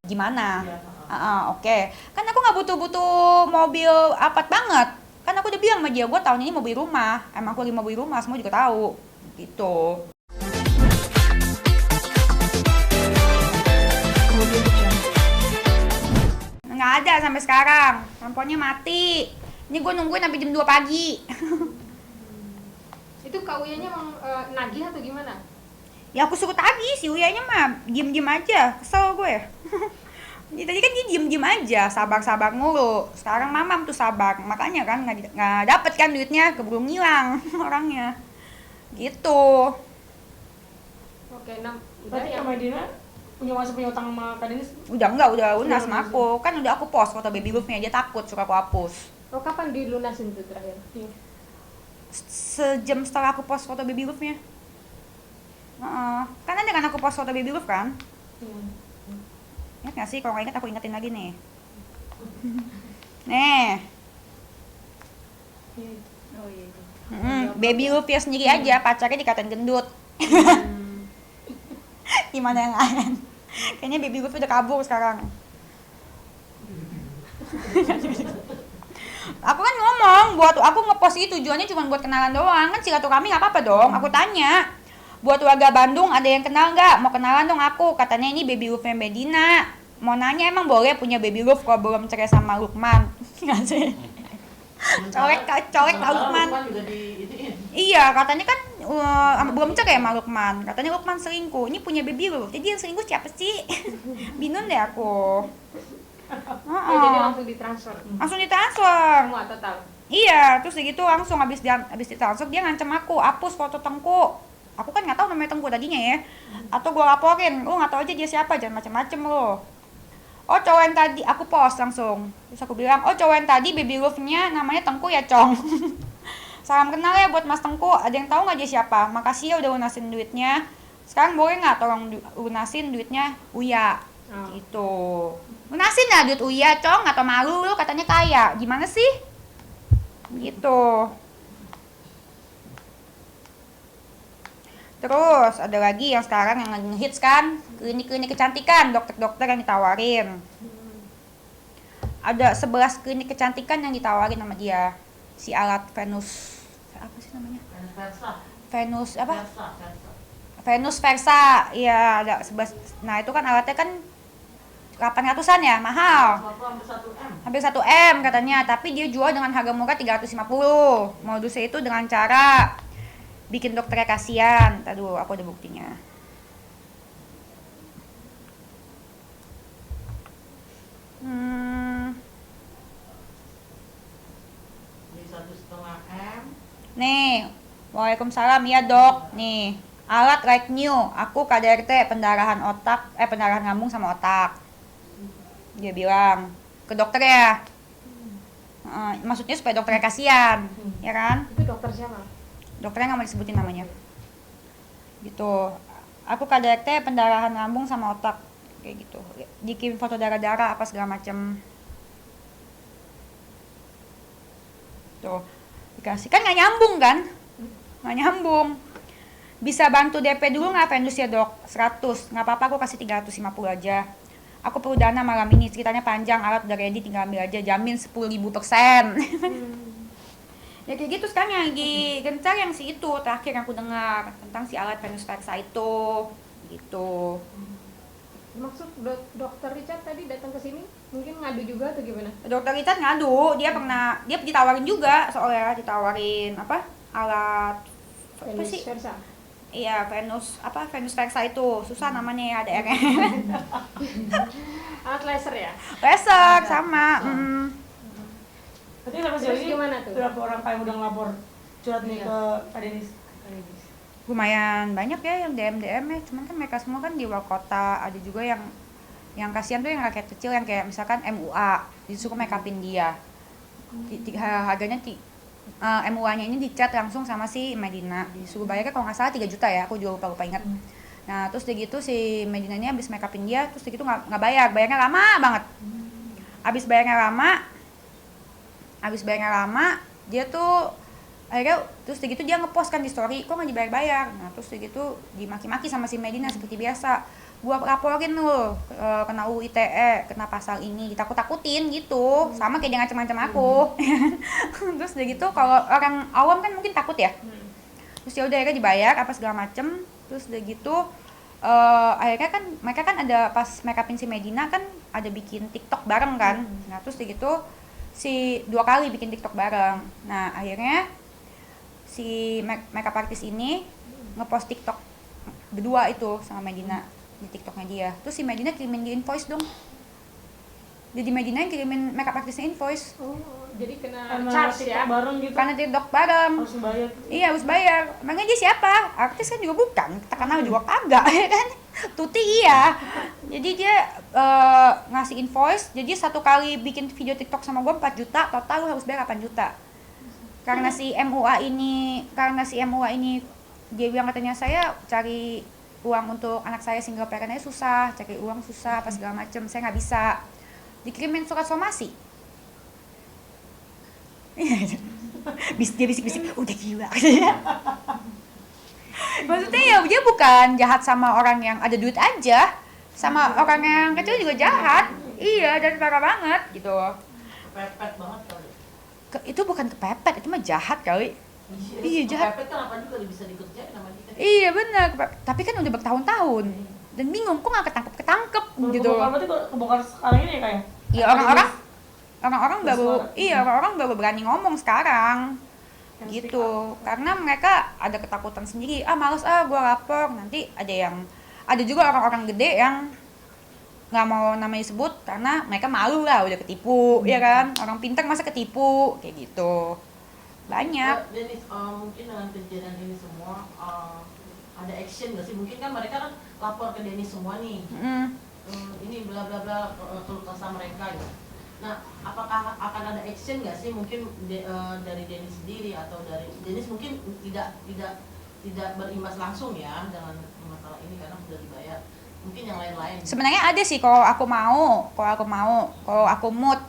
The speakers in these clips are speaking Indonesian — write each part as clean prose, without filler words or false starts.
Gimana? Oke. Kan aku nggak butuh-butuh mobil Alphard banget. Kan aku udah bilang sama dia, gue tahun ini mau beli rumah. Emang aku lagi mau beli rumah, semua juga tahu. Gitu. Nggak ada sampai sekarang. Handphonenya mati. Ini gue nungguin sampai jam 2 pagi. Itu Kak Uyanya emang nagih atau gimana? Ya aku suruh tagih, si Uyanya mah diem-diem aja. Kesel gue. Ya, tadi kan dia diem-diem aja, sabar-sabar mulu. Sekarang mamam tuh sabar, makanya kan nggak dapet kan duitnya, keburu ngilang orangnya. Gitu. Oke, nah udah Berarti yang sama Dina punya utang sama Kak Denis? Udah lunas Udah sama lunas. aku. Kan udah aku post foto baby love-nya, dia takut suka aku hapus. oh kapan dilunasin tuh terakhir? Iya. Sejam setelah aku post foto baby love-nya. Kan ada kan aku post foto baby love kan? Iya. Ingat gak sih? Kalau nggak ingat aku ingetin lagi nih. Nih, Iya. Oh iya itu. baby love ya sendiri aja, pacarnya dikatain gendut. Gimana yang lain? Kayaknya baby love udah kabur sekarang. Aku kan ngomong buat aku ngepost itu tujuannya cuma buat kenalan doang, kan silaturahmi nggak apa-apa dong. Aku tanya buat warga Bandung ada yang kenal nggak, mau kenalan dong aku. Katanya ini baby love Medina, mau nanya emang boleh punya baby love kalau belum cerai sama Lukman. Nggak sih? Colek Kak Lukman. Iya, katanya kan belum cerai sama Lukman. Katanya Lukman selingkuh. Ini punya baby love. Jadi yang selingkuh siapa sih? Bingung deh aku. Oh, jadi langsung ditransfer. Langsung ditransfer. Semua total. Iya, terus gitu langsung habis ditransfer dia ngancem aku, hapus foto Tengku. Aku kan nggak tahu namanya Tengku tadinya ya. Atau gua laporin, lu nggak tahu aja dia siapa, jangan macem-macem lo. Oh cowok yang tadi, aku post langsung. Terus aku bilang, oh cowok yang tadi baby love-nya namanya Tengku ya Cong. Salam kenal ya buat Mas Tengku, ada yang tahu nggak dia siapa? Makasih ya udah lunasin duitnya. Sekarang boleh nggak tolong lunasin duitnya Uya? Oh. Gitu. Lunasin lah duit Uya Cong, atau malu lu katanya kaya. Gimana sih? Gitu. Terus ada lagi yang sekarang yang lagi ngehits kan, klinik-klinik kecantikan, dokter-dokter yang ditawarin. Ada 11 klinik kecantikan yang ditawarin sama dia. Si alat Venus apa sih namanya? Venus apa? Venus Versa. Iya, ada 11. Nah, itu kan alatnya kan 800-an ya, mahal. Hampir 1 M katanya, tapi dia jual dengan harga murah 350. Modusnya itu dengan cara bikin dokternya kasihan. Aduh, aku ada buktinya. Nih, waalaikumsalam ya dok. Nih, alat like new. Aku KDRT pendarahan lambung sama otak. Dia bilang ke dokter ya. Maksudnya supaya dokternya kasihan, ya kan? Itu dokter siapa? Dokternya nggak mau disebutin namanya. Gitu. Aku KDRT pendarahan lambung sama otak kayak gitu. Dikirim foto darah-darah apa segala macem. Tuh, dikasih kan nggak nyambung kan? Nggak nyambung. Bisa bantu DP dulu nggak Venus ya dok? 100, nggak apa-apa aku kasih 350 aja. Aku perlu dana malam ini, ceritanya panjang, alat udah ready, tinggal ambil aja, jamin 10.000%. Ya kayak gitu sekarang yang lagi gencar yang si itu, terakhir yang aku dengar tentang si alat Venus Versa itu. Gitu. Maksud dokter Richard tadi datang ke sini mungkin ngadu juga atau gimana? Dokter Richard ngadu, dia ditawarin juga soalnya ditawarin apa? Alat apa Venus sih? Versa. Iya, Venus Versa itu. Susah namanya ya, ada R-nya. Alat laser ya? Laser sama. Berarti sampai sejauh Terus ini gimana tuh? berapa orang kayak udah ngelapor curhat nih Iya. ke Kak Denis? Lumayan banyak ya yang DM ya, cuman kan mereka semua kan di luar kota. Ada juga yang kasihan tuh yang rakyat kecil yang kayak misalkan MUA disuruh make upin dia. Harganya MUA-nya ini dicat langsung sama si Medina. Disuruh bayarnya kalau nggak salah 3 juta ya, aku juga lupa ingat. Nah, terus dia gitu si Medinanya habis make upin dia, terus dia gitu nggak bayarnya lama banget. Habis bayarnya lama, dia tuh akhirnya terus gitu dia ngepost kan di story, kok nggak dibayar-bayar. Nah terus gitu dimaki-maki sama si Medina seperti biasa, gua laporin lu kena UU ITE, kena pasal ini, ditakut-takutin gitu, sama kayak dia ngancam-ngancam aku. Terus gitu kalau orang awam kan mungkin takut ya. Terus ya udah akhirnya dibayar apa segala macem. Terus gitu akhirnya kan mereka kan ada pas make upin si Medina kan ada bikin TikTok bareng kan. Nah terus gitu si 2 kali bikin TikTok bareng. Nah akhirnya si make up artist ini ngepost TikTok berdua itu sama Medina di TikToknya dia. Terus si Medina kirimin dia invoice dong. Jadi Medina yang kirimin make up artisnya invoice. Oh, jadi kena Karena charge ya. TikTok bareng gitu. Karena TikTok bareng. Harus bayar. Iya harus bayar. Makanya dia siapa? Artis kan juga bukan. Kita kenal juga kagak ya kan. Tuti iya. Jadi dia ngasih invoice. Jadi 1 kali bikin video TikTok sama gue 4 juta. Total lu harus bayar 8 juta. Karena si MUA ini dia bilang katanya saya cari uang untuk anak saya single parent-nya susah, cari uang susah apa segala macem, saya nggak bisa. Dikirimin surat somasi. Dia bisik-bisik, udah gila. Maksudnya ya dia bukan jahat sama orang yang ada duit aja, sama orang yang kecil juga jahat. Iya, dan parah banget gitu. Kepepet banget kali. Itu bukan kepepet, itu mah jahat kali. Iya, jahat. Kepepet kan apa juga bisa dikerjain sama kita. Iya benar, tapi kan udah bertahun-tahun dan bingung kok nggak ketangkep gitu. Kebongkar berarti kebongkar sekarang ini ya kayak? Iya orang-orang baru berani ngomong sekarang gitu, karena mereka ada ketakutan sendiri. Males gue lapor, nanti ada juga orang-orang gede yang nggak mau namanya disebut karena mereka malu lah udah ketipu, ya kan? Orang pintar masa ketipu kayak gitu. Banyak. Denis, mungkin dengan kejadian ini semua ada action nggak sih? Mungkin kan mereka kan lapor ke Denis semua nih. Ini bla bla bla keluh kesah mereka gitu. Nah, apakah akan ada action nggak sih? Mungkin dari Denis sendiri atau dari Denis mungkin tidak berimbas langsung ya dengan masalah ini karena sudah dibayar. Mungkin yang lain-lain. Sebenarnya ada sih kalau aku mood.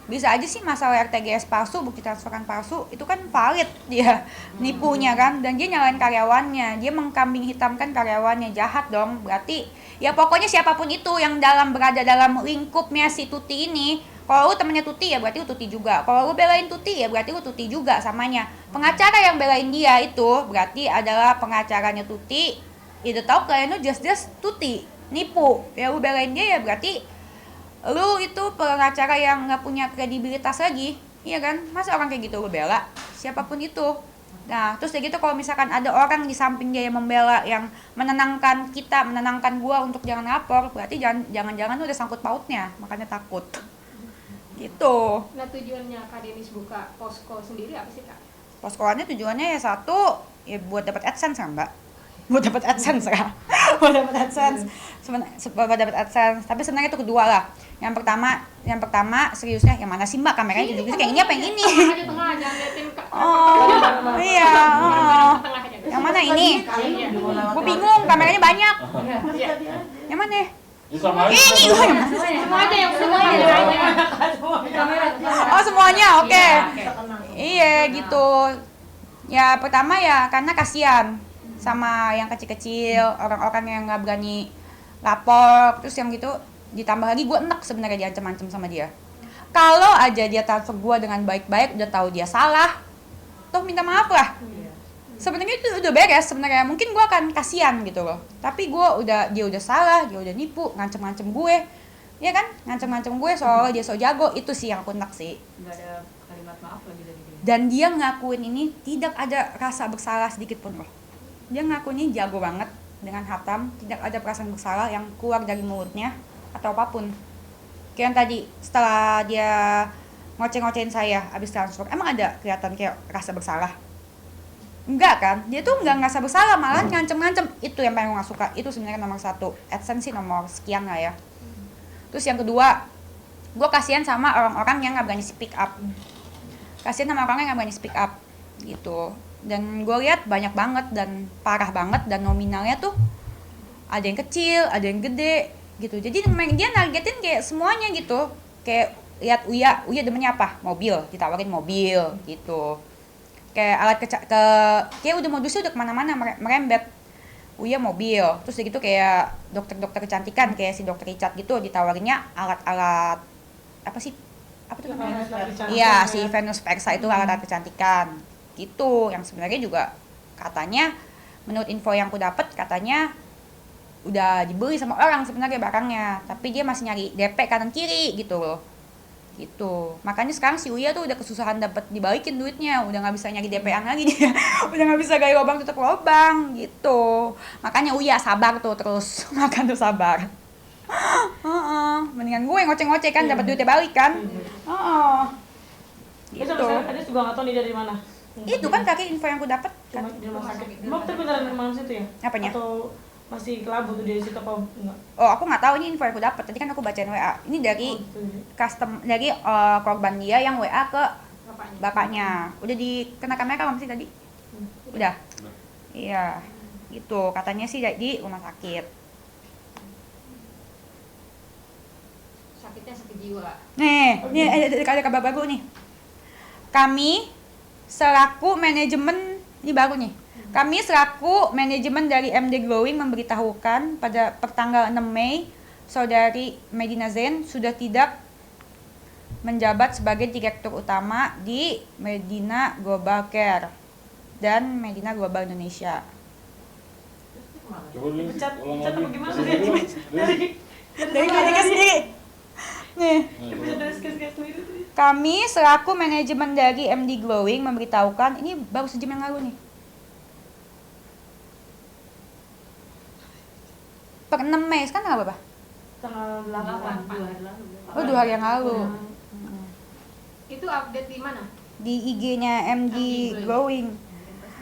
Bisa aja sih masalah RTGS palsu, bukti transferan palsu, itu kan valid dia nipunya kan, dan dia nyalain karyawannya, dia mengkambing hitamkan karyawannya, jahat dong. Berarti ya pokoknya siapapun itu yang berada dalam lingkupnya si Tuti ini, kalau lu temennya Tuti ya berarti lu Tuti juga, kalau lu belain Tuti ya berarti lu Tuti juga samanya. Pengacara yang belain dia itu berarti adalah pengacaranya Tuti, itu tahu kalian lu just Tuti nipu, ya lu belain dia ya berarti lu itu pengacara yang nggak punya kredibilitas lagi, iya kan? Masa orang kayak gitu lu bela? Siapapun itu. Nah, terus kayak gitu kalau misalkan ada orang di samping dia yang membela, yang menenangkan kita, menenangkan gua untuk jangan lapor, berarti jangan-jangan lu udah sangkut pautnya, makanya takut. Gitu. Nah tujuannya Kak Denis buka posko sendiri apa sih Kak? Poskoannya tujuannya ya satu, ya buat dapat AdSense kan, Mbak? Buat dapat AdSense kan? Buat dapat AdSense. Buat dapat AdSense. Tapi sebenarnya itu kedua lah. Yang pertama seriusnya yang mana sih Mbak kameranya gitu kayak ini apa yang ini? Tengah jangan liatin Kak. Oh, iya. Tengah aja. Yang mana ini? Iya. Gue bingung, kameranya banyak. Iya. Yang mana? Ini sama aja. Ini gue yang mana? Semua aja yang Oh semuanya, oke. Iya gitu. Ya pertama ya karena kasihan sama yang kecil-kecil, orang-orang yang nggak berani lapor, terus yang gitu ditambah lagi gue enek sebenarnya diancam-ancam sama dia. Kalau aja dia transfer gue dengan baik-baik, udah tahu dia salah, toh minta maaf lah. Sebenarnya itu udah beres sebenarnya, mungkin gue akan kasihan gitu loh. Tapi dia udah salah, dia udah nipu, ngancem-ngancem gue, ya kan? Ngancem-ngancem gue soal dia so jago, itu sih yang aku enek sih. Nggak ada kalimat maaf lagi dari dia. Dan dia ngakuin ini tidak ada rasa bersalah sedikit pun loh. Dia ngakuinnya jago banget dengan hatam, tidak ada perasaan bersalah yang keluar dari mulutnya atau apapun. Kayak yang tadi setelah dia ngoceh-ngocehin saya habis transfer, emang ada kelihatan kayak rasa bersalah? Enggak kan? Dia tuh enggak ngerasa bersalah, malah ngancem-ngancem. Itu yang paling gue gak suka. Itu sebenarnya nomor 1. AdSense sih nomor sekian lah ya. Terus yang kedua, gue kasihan sama orang-orang yang gak berani speak up. Kasihan sama orang yang gak berani speak up gitu. Dan gue lihat banyak banget dan parah banget, dan nominalnya tuh ada yang kecil, ada yang gede gitu. Jadi dia nargetin kayak semuanya gitu. Kayak lihat Uya demennya apa? Mobil, ditawarin mobil gitu. kayak alat kayak udah modusnya udah kemana-mana merembet. Uya mobil, terus gitu kayak dokter-dokter kecantikan kayak si dokter Richard gitu ditawarinnya alat-alat apa sih? Apa tuh namanya? Iya, si Venus Versa itu alat-alat kecantikan gitu, yang sebenarnya juga katanya menurut info yang aku dapat katanya udah dibeli sama orang sebenarnya barangnya, tapi dia masih nyari DP kanan kiri gitu loh. Gitu. Makanya sekarang si Uya tuh udah kesusahan dapat dibalikin duitnya, udah nggak bisa nyari DP-an lagi dia. Udah nggak bisa gali lubang tutup lubang gitu. Makanya Uya sabar tuh terus. Makan tuh sabar. Mendingan gue ngoceh-ngoceh kan dapat duitnya balik kan. Itu Gitu. sampai sekarang juga nggak tahu nih dari mana. Itu kan kaki info yang aku dapat kan. Cuma di rumah sakit. Emang tapi beneran emang situ ya? Apanya? Atau masih kelabu tuh di situ apa enggak? Oh, aku nggak tahu ini info yang aku dapat. Tadi kan aku bacain WA. Ini dari Oh, gitu ya. dari korban dia yang WA ke Bapaknya. bapaknya. Udah dikenakan mereka belum sih tadi? Udah. Iya. Gitu. Katanya sih di rumah sakit. Sakitnya sakit jiwa. Nih, ada kabar baru nih. Kami selaku manajemen, ini baru nih. Kami selaku manajemen dari MD Glowing memberitahukan pada pertanggal 6 Mei, Saudari Medina Zain sudah tidak menjabat sebagai direktur utama di Medina Global Care dan Medina Global Indonesia. Coba lu Pecat ulang apa lagi. gimana Sini sih? dulu. Dari mereka sendiri. Nih. Pecat dari skes sendiri tuh. Kami selaku manajemen dari MD Glowing memberitahukan, ini baru sejam yang lalu nih. Per 6 Mei, sekarang tanggal berapa? Tanggal 8. 2 hari lalu. Oh, 2 hari yang lalu. Itu update di mana? Di IG-nya MD Glowing.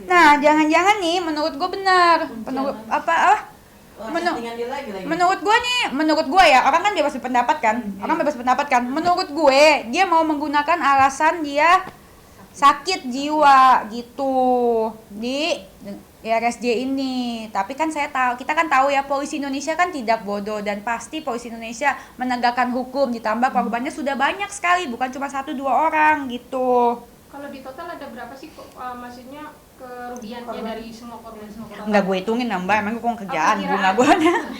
Nah, jangan-jangan nih, menurut gue benar. Menurut apa? Settingan dia lagi. Menurut gue ya, orang kan bebas berpendapat kan. Orang bebas berpendapat kan. Menurut gue, dia mau menggunakan alasan dia sakit jiwa gitu di RSJ ini. Tapi kan kita kan tahu ya, polisi Indonesia kan tidak bodoh dan pasti polisi Indonesia menegakkan hukum, ditambah korbannya sudah banyak sekali, bukan cuma 1-2 orang gitu. Kalau di total ada berapa sih maksudnya kerugiannya dari semua korban? Enggak gue hitungin nambah, emang gue kerjaan Apa bunga gue.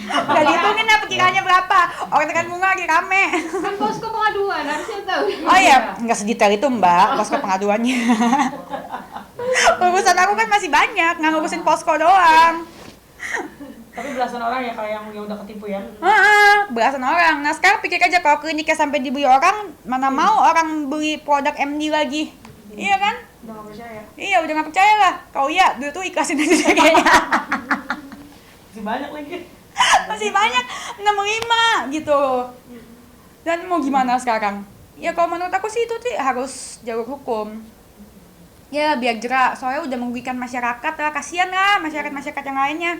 Enggak dihitungin apa kiranya berapa. Orang tekan bunga lagi rame. Kan posko pengaduan harusnya tahu. Oh iya, enggak sedetail itu Mbak, posko pengaduannya. Urusan aku kan masih banyak, nggak ngurusin posko doang. Tapi belasan orang ya kayak yang udah ketipu ya. Belasan orang. Nah sekarang pikir aja kalau kliniknya sampai dibeli orang, mana mau orang beli produk MD lagi. Iya kan? Udah gak percaya. Iya udah nggak percaya lah. Kau iya, dulu tuh ikhlasin aja kayaknya. Masih banyak lagi. Masih banyak 65 gitu. Dan mau gimana sekarang? Ya kalau menurut aku sih itu sih harus jalur hukum. Ya biar jerak, soalnya udah merugikan masyarakat lah, kasihan lah masyarakat yang lainnya.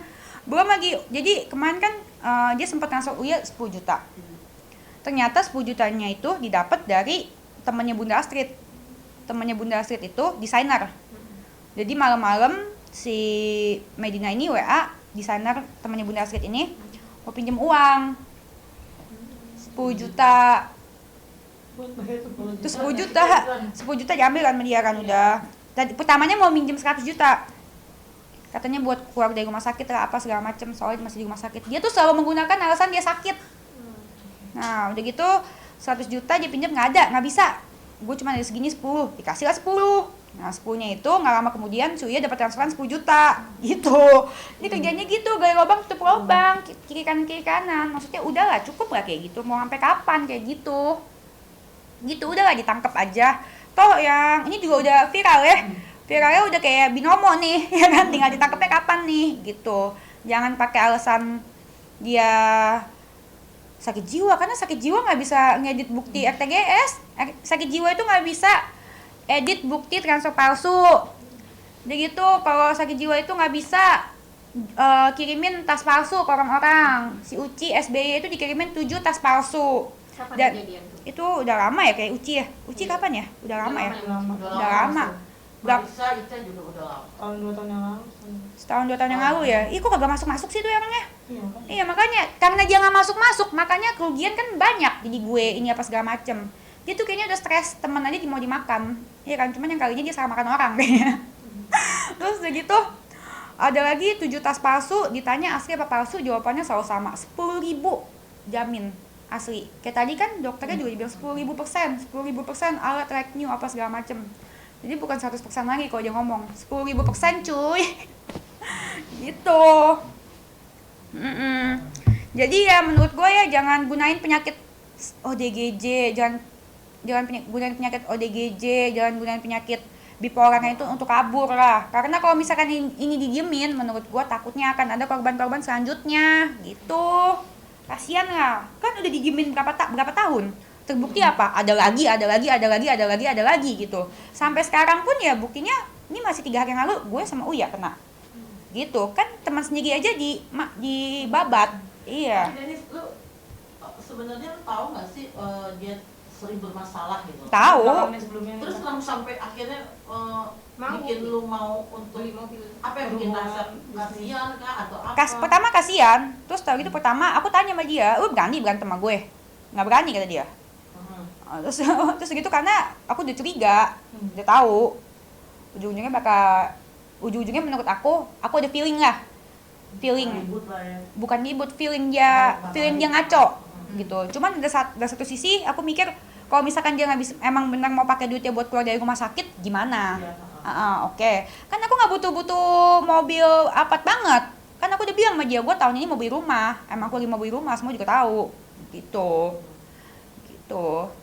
Belum lagi, jadi kemarin kan dia sempat transfer Uya 10 juta. Ternyata 10 jutanya itu didapat dari temannya Bunda Astrid. Temannya Bunda Astrid itu desainer. Jadi malam-malam si Medina ini WA desainer temannya Bunda Astrid ini mau pinjam uang 10 juta. Terus 10 juta diambil kan sama dia kan udah. Tadi pertamanya mau minjem 100 juta. Katanya buat keluar dari rumah sakit lah apa segala macem, soalnya masih di rumah sakit. Dia tuh selalu menggunakan alasan dia sakit. Nah udah gitu 100 juta dia pinjam nggak bisa. Gue cuma ada segini 10, dikasih lah 10. Nah 10-nya itu nggak lama kemudian Suya dapat transferan 10 juta gitu. Ini kerjanya gitu, gali lubang tutup lubang, kiri kanan. Maksudnya udahlah cukup lah kayak gitu, mau sampai kapan kayak gitu. Gitu udahlah ditangkap aja. Toh yang ini juga udah viral ya. Viralnya udah kayak binomo nih, ya kan? Tinggal ditangkapnya kapan nih, gitu. Jangan pakai alasan dia sakit jiwa, karena sakit jiwa nggak bisa ngedit bukti RTGS. Sakit jiwa itu nggak bisa edit bukti transfer palsu. Jadi gitu, kalau sakit jiwa itu nggak bisa kirimin tas palsu ke orang-orang. Si Uci SBY itu dikirimin 7 tas palsu. Kapan Dan kejadian tuh? itu udah lama ya kayak Uci ya. Uci kapan ya? Udah lama ya. Udah lama. Marisa, Ica juga udah lama. Tahun 2 tahun yang lalu. Setahun 2 tahun yang lalu ya. Ih kok kagak masuk sih tuh orangnya. Iya kan. Iya makanya karena dia nggak masuk makanya kerugian kan banyak. Jadi gue ini apa segala macem. Dia tuh kayaknya udah stres, teman aja mau dimakan. Iya kan, cuman yang kali ini dia salah makan orang kayaknya. Terus udah gitu, ada lagi 7 tas palsu, ditanya asli apa palsu, jawabannya selalu sama, 10.000 jamin asli. Kayak tadi kan dokternya juga bilang 10.000%, 10.000% alat like new apa segala macem. Jadi bukan 100% lagi kalau dia ngomong, 10.000% cuy. Gitu. Jadi ya menurut gue ya jangan gunain penyakit ODGJ, jangan gunain penyakit ODGJ, jangan gunain penyakit bipolarnya itu untuk kabur lah. Karena kalau misalkan ini didiemin, menurut gue takutnya akan ada korban-korban selanjutnya gitu. Kasian lah, kan udah didiemin berapa tahun. Terbukti apa? Ada lagi gitu. Sampai sekarang pun ya buktinya ini masih 3 hari yang lalu gue sama Uya kena. Gitu kan, teman sendiri aja dibabat. Iya. Tapi Dennis, lu sebenarnya tahu nggak sih dia sering bermasalah gitu? Tahu. Belakangnya sebelumnya. Terus sampai akhirnya bikin lu mau untuk beli mobil. apa yang bikin rasa kasihan kah atau apa? Pertama kasihan, terus tahu gitu pertama aku tanya sama dia, "Lu berani berantem sama gue?" Nggak berani kata dia. Terus gitu karena aku udah curiga, udah tahu ujung-ujungnya menurut aku ada feeling lah, Ribut lah ya. bukan ribut, feeling dia ngaco gitu. Cuman dari satu sisi aku mikir kalau misalkan dia nggak bisa, emang benar mau pakai duitnya buat keluar dari rumah sakit gimana? Iya, Oke. Kan aku nggak butuh mobil apart banget, kan aku udah bilang sama dia gue tahun ini mau beli rumah, emang aku lagi mau beli rumah, semua juga tahu gitu.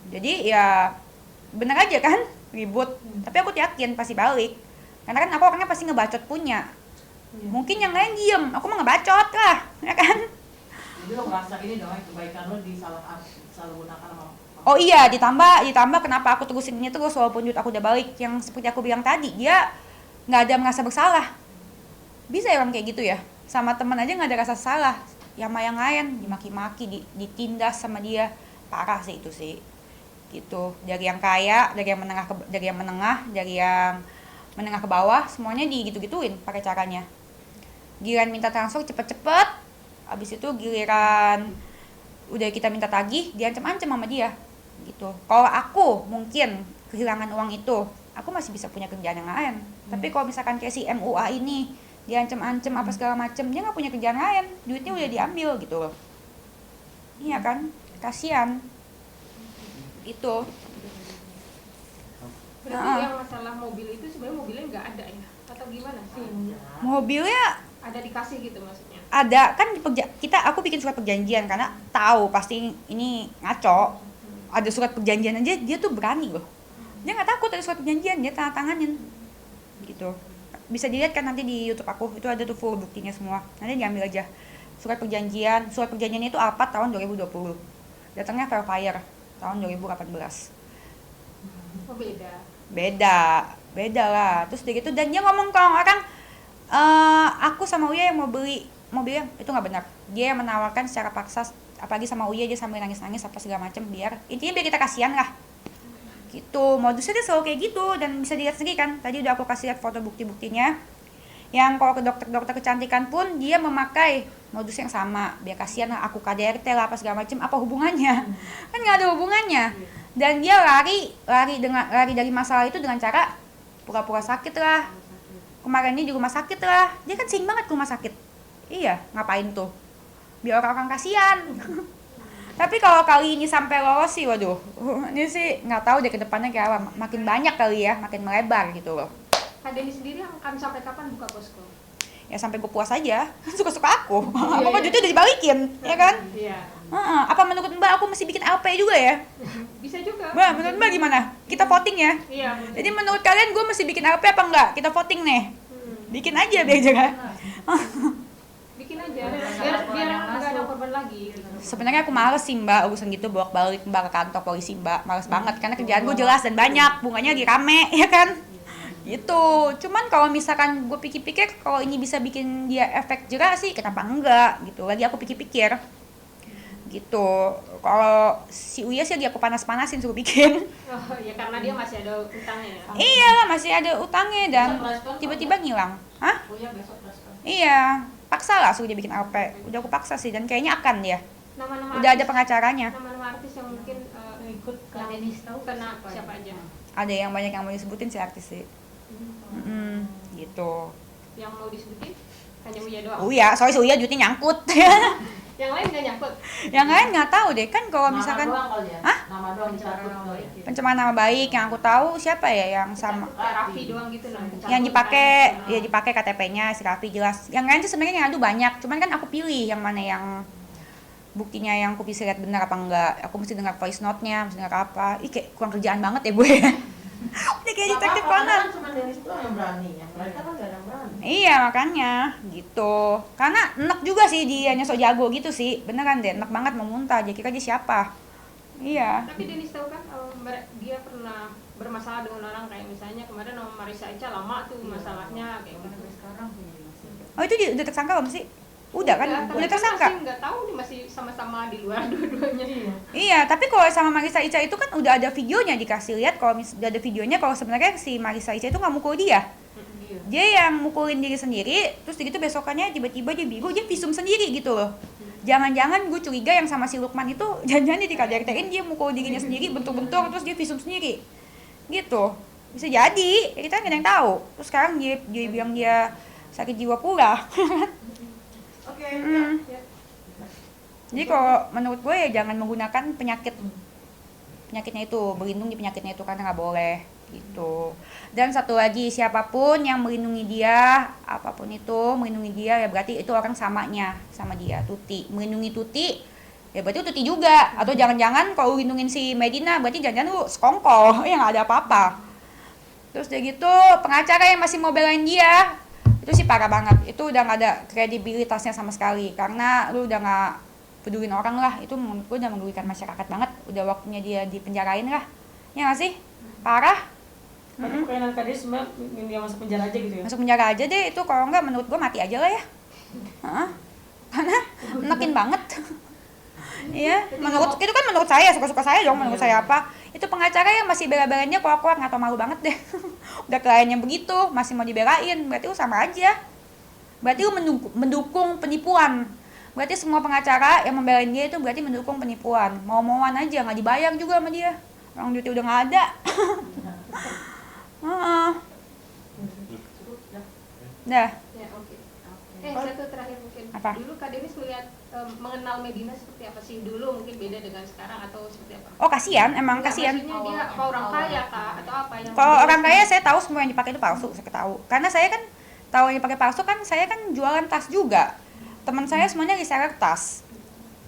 Jadi ya bener aja kan ribut, tapi aku yakin pasti balik karena kan aku orangnya pasti ngebacot punya. Mungkin yang lain diem, aku mah ngebacot lah, ya kan. Jadi lo ngerasa ini dong, kebaikan lo disalahgunakan sama. Oh iya, ditambah kenapa aku terusin ini terus walaupun duit aku udah balik, yang seperti aku bilang tadi, dia nggak ada merasa bersalah. Bisa ya orang kayak gitu ya, sama teman aja nggak ada rasa salah, yang lain dimaki-maki, ditindas sama dia. Parah sih itu sih, gitu. Dari yang kaya, dari yang menengah ke bawah, semuanya digitu-gituin pakai caranya. Giliran minta transfer cepet-cepet, abis itu giliran udah kita minta tagih, diancam-ancam sama dia, gitu. Kalau aku mungkin kehilangan uang itu, aku masih bisa punya kerjaan yang lain. Tapi kalau misalkan kayak si MUA ini, diancam-ancam apa segala macem, dia nggak punya kerjaan lain, duitnya udah diambil gitu loh. Iya kan? Kasian itu. Berarti yang masalah mobil itu sebenarnya mobilnya nggak ada ya? Atau gimana sih? Mobilnya Ada dikasih gitu maksudnya? ada kan, aku bikin surat perjanjian karena tahu pasti ini ngaco. Ada surat perjanjian aja dia tuh berani loh. Dia nggak takut ada surat perjanjian, dia tanganin gitu. Bisa dilihat kan nanti di YouTube aku, itu ada tuh full buktinya semua. Nanti diambil aja surat perjanjiannya itu Alphard tahun 2020. Datangnya Fairfire tahun 2018. Oh Beda lah. Terus dia gitu, dan dia ngomong ke orang, aku sama Uya yang mau beli mobilnya, itu nggak benar. Dia yang menawarkan secara paksa, apalagi sama Uya dia sambil nangis-nangis apa segala macam, biar kita kasihan lah. Gitu, modusnya dia selalu kayak gitu, dan bisa dilihat sendiri kan. Tadi udah aku kasih lihat foto bukti-buktinya. Yang kalau ke dokter kecantikan pun dia memakai modus yang sama, biar kasihan lah, aku KDRT lah apa segala macam, apa hubungannya? Kan nggak ada hubungannya. Dan dia lari dari masalah itu dengan cara pura-pura sakit lah. Kemarin ini di rumah sakit lah, dia kan sering banget ke rumah sakit. Iya, ngapain tuh? Biar orang-orang kasihan. Tapi kalau kali ini sampai lolos sih, waduh, ini sih nggak tahu deh ke depannya kayak apa. Makin banyak kali ya, makin melebar gitu loh. Kak Denny sendiri akan sampai kapan buka posko? Ya sampai gue puas aja, suka-suka aku. Apa duitnya udah dibalikin, ya kan? Iya. Apa menurut Mbak aku mesti bikin LP juga ya? Bisa juga. Mbak, menurut Mbak gimana? Kita voting ya? Iya. Jadi menurut kalian gue mesti bikin LP apa enggak? Kita voting nih. Bikin aja biar jangan. Bikin aja. Biar nggak ada korban lagi. Sebenarnya aku males sih Mbak urusan gitu, bolak-balik Mbak ke kantor polisi Mbak. Males banget karena kerjaan gue jelas dan banyak, bunganya lagi rame, ya kan? Gitu. Cuman kalau misalkan gue pikir-pikir kalau ini bisa bikin dia efek jerah sih, kenapa enggak gitu. Lagi aku pikir-pikir gitu. Kalau si Uya sih lagi aku panas-panasin suruh bikin. Oh ya, karena dia masih ada utangnya ya. Iya lah, masih ada utangnya dan tiba-tiba ngilang. Hah? Oh ya, besok respon. Iya, paksa lah suruh dia bikin LP. Udah aku paksa sih, dan kayaknya akan dia. Nama-nama Udah ada artis- pengacaranya. Nama-nama artis yang mungkin ikut Yang Denis tahu kena siapa aja? Ada yang banyak yang mau disebutin sih artis sih. Gitu. Yang mau disebutin hanya Uya doang. Uya, soalnya si Uya duitnya nyangkut. Yang lain nggak nyangkut. Yang lain nggak tahu deh kan kalau misalkan Nama doang kali ya? Hah? Nama doang dicabut kali ya? pencemaran nama baik yang aku tahu siapa ya yang sama Kayak Raffi doang gitu nah. yang dipakai ya dipakai KTP-nya si Raffi jelas. Yang lain tuh sebenarnya yang adu banyak, cuman kan aku pilih yang mana yang buktinya yang aku bisa lihat benar apa enggak. Aku mesti dengar voice note-nya, mesti dengar apa. Ih kayak kurang kerjaan banget ya gue. Udah kayak detektif Conan. Kan cuma Denis doang yang berani ya. Mereka kan gak ada yang berani. Iya makanya gitu. Karena enak juga sih dianya sok jago gitu sih. Beneran deh, enak banget mau muntah. Jadi kira dia siapa? Iya. Tapi Denis tahu kan dia pernah bermasalah dengan orang kayak misalnya kemarin sama Marisa Ica lama tuh masalahnya kayak gitu. Oh itu udah tersangka belum sih? Udah kan? Tapi Udah kan tersangka. masih nggak tahu nih, masih sama-sama di luar dua-duanya. Iya, tapi kalau sama Marisa Ica itu kan udah ada videonya dikasih lihat. Kalau udah ada videonya, kalau sebenarnya si Marisa Ica itu nggak mukul dia. Dia yang mukulin diri sendiri, terus gitu besokannya tiba-tiba dia biru, dia visum sendiri gitu loh. Jangan-jangan gue curiga yang sama si Lukman itu jangan-jangan dia di KDRT-in dia mukul dirinya sendiri, bentur-bentur terus dia visum sendiri. Gitu. Bisa jadi, ya kita nggak ada yang tahu. Terus sekarang dia bilang dia sakit jiwa pula. Oke. Jadi kalau menurut gue ya jangan menggunakan penyakitnya itu, berlindung di penyakitnya itu karena nggak boleh gitu. Dan satu lagi, siapapun yang melindungi dia, apapun itu melindungi dia ya berarti itu orang samanya sama dia. Tuti melindungi Tuti ya berarti Tuti juga. Atau jangan-jangan kalau lindungin si Medina berarti jangan-jangan lu sekongkol ya nggak ada apa-apa. Terus udah gitu pengacara yang masih mau belain dia itu sih parah banget. Itu udah nggak ada kredibilitasnya sama sekali karena lu udah nggak pedulin orang lah. Itu menurut gue udah merugikan masyarakat banget. Udah waktunya dia dipenjarain lah ya nggak sih? Parah. Tapi kayaknya tadi sebenarnya ingin dia masuk penjara aja gitu ya. Masuk penjara aja deh itu, kalau nggak menurut gue mati aja lah ya. Karena nekin banget. Iya, menurut itu kan menurut saya, suka-suka saya dong, menurut saya apa. Itu pengacara yang masih bela-belain dia kuat-kuat, nggak tau malu banget deh. Udah kliennya begitu, masih mau dibelain, berarti lu sama aja. Berarti lu mendukung penipuan. Berarti semua pengacara yang membelain dia itu berarti mendukung penipuan. Mau-mauan aja, nggak dibayar juga sama dia. Orang duitnya udah nggak ada. Dah. Ya, oke. Satu terakhir mungkin. Apa? Dulu Kak Denis melihat mengenal Medina seperti apa sih? Dulu mungkin beda dengan sekarang atau seperti apa? Oh kasihan, emang Enggak, kasihan. maksudnya dia apa orang kaya Kak atau apa yang Kalau orang kaya saya tahu semua yang dipakai itu palsu, saya tahu. Karena saya kan tahu yang dipakai palsu kan saya kan jualan tas juga. Teman saya semuanya reseller tas.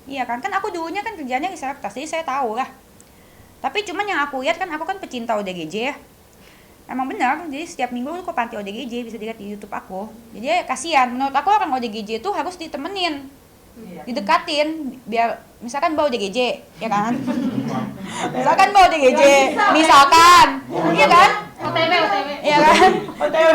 Iya kan? Kan aku dulunya kan kerjanya reseller tas, jadi saya tahu lah. Tapi cuman yang aku lihat kan aku kan pecinta ODGJ ya. Emang benar, jadi setiap minggu aku ke panti ODGJ, bisa dilihat di YouTube aku. Jadi kasihan, menurut aku orang ODGJ itu harus ditemenin, didekatin, biar misalkan bawa ODGJ, ya kan? Misalkan bawa ODGJ, misalkan, iya kan? OTW Iya kan? OTW.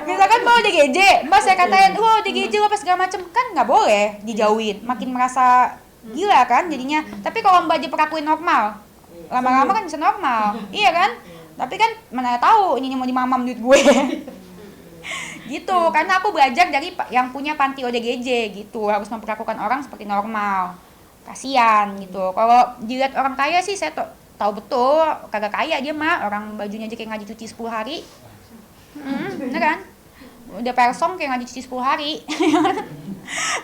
Misalkan bawa ODGJ, mbak saya katain, wah ODGJ apa segala macem, kan nggak boleh dijauhin, makin merasa gila kan jadinya. Tapi kalau mbak diperlakuin normal, lama-lama kan bisa normal, iya kan? Tapi kan mana tahu ini mau dimamam duit gue. Gitu, karena aku belajar dari yang punya panti ODGJ gitu, harus memperlakukan orang seperti normal. Kasian gitu. Kalau dilihat orang kaya sih saya tahu betul, kagak kaya dia mah, orang bajunya aja kayak nggak dicuci 10 hari. Bener kan? Udah persong kayak nggak dicuci 10 hari.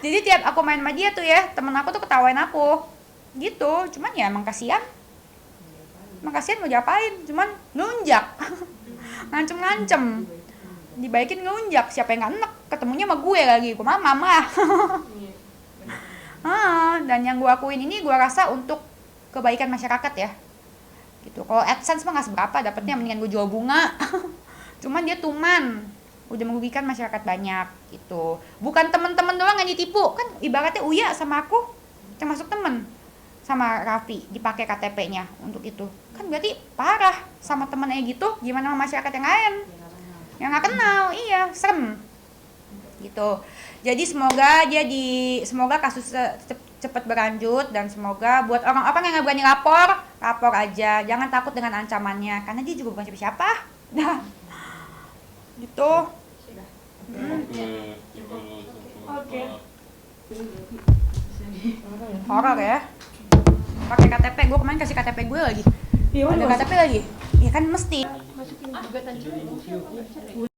Jadi tiap aku main sama dia tuh ya, temen aku tuh ketawain aku. Gitu, cuman ya emang kasihan. Emang kasihan mau diapain, cuman ngelunjak. Ngancem-ngancem. Dibaikin ngelunjak, siapa yang gak enak, ketemunya sama gue lagi, gue mama. Dan yang gue akuin ini gue rasa untuk kebaikan masyarakat ya. Gitu. Kalau AdSense mah gak seberapa, dapetnya mendingan gue jual bunga. Cuman dia tuman, udah merugikan masyarakat banyak gitu. Bukan temen-temen doang yang ditipu, kan ibaratnya Uya sama aku termasuk temen sama Raffi dipakai KTP-nya untuk itu. Kan berarti parah sama temennya gitu, gimana sama masyarakat yang lain? Yang nggak kenal, iya, serem. Gitu. Jadi semoga kasus cepat berlanjut dan semoga buat orang-orang yang nggak berani lapor aja, jangan takut dengan ancamannya karena dia juga bukan siapa-siapa. Nah, gitu. Oke. Horor ya. pakai KTP. Gue kemarin kasih KTP gue lagi. Iya, Ada udah. KTP lagi. Ya kan mesti. Masukin gugatan cerai dong, siapa nggak cerai?